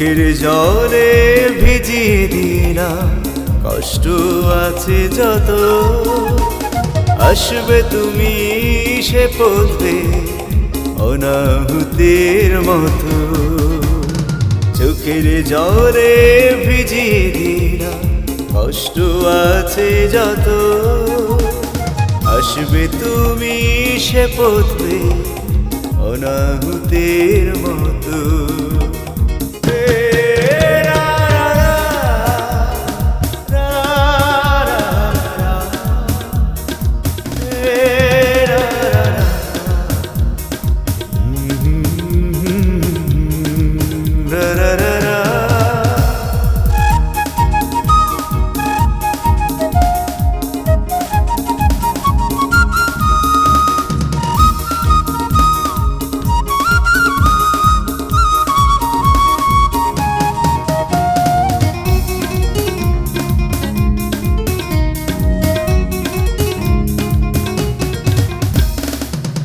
চোখের জলে ভিজিয়ে দিলাম কষ্ট আছে যত, আসবে তুমি সে পথে অনাহুতির মতো। চোখের জলে ভিজিয়ে দিলাম কষ্ট আছে যত, আসবে তুমি সে পথে অনাহুতির মতো।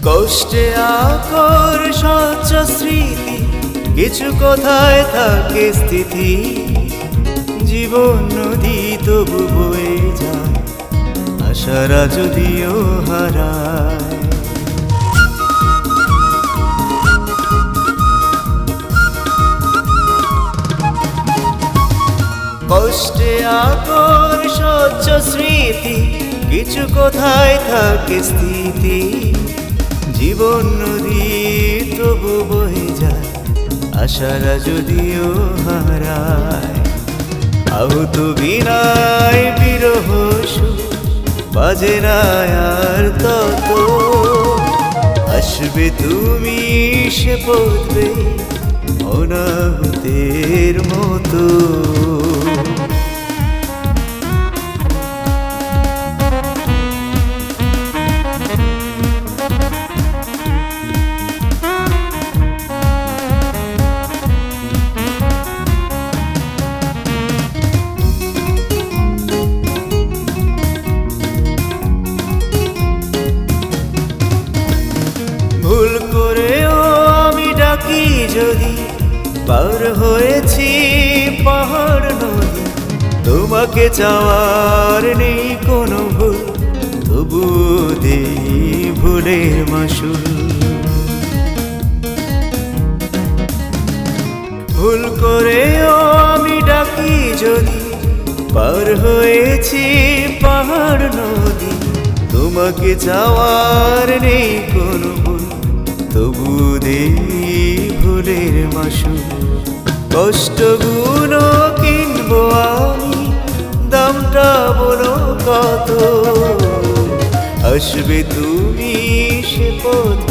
কষ্টে আকর স্বচ্ছ স্মৃতি, কিছু কথায় থাকে স্থিতি, জীবন নদী তবু বয়ে যায়, আশারা যদিও হারায়। কষ্টে আকর স্বচ্ছ স্মৃতি, কিছু কথায় থাকে স্থিতি, জীবন নদী তবু বয়ে যায়, আশারা যদিও হারায়। আহত বিনায় বিরহ সুর বাজে না আর তত, আসবে তুমি সে পথে অনাহুতির মতো। ভুল করেও আমি ডাকি যদি, পার হয়েছি পাহাড় নদী, তোমাকে চাওয়ার নেই কোনো ভুল, তবু দেই ভুলের মাসুল। ভুল করেও আমি ডাকি যদি, পার হয়েছি পাহাড় নদী, তোমাকে চাওয়ার নেই কোনো ভুল, তবু দেই ভুলের মাসুল। কষ্টগুলো কিনবো আমি, দামটা বলো কত, আসবে তুমি সে পথে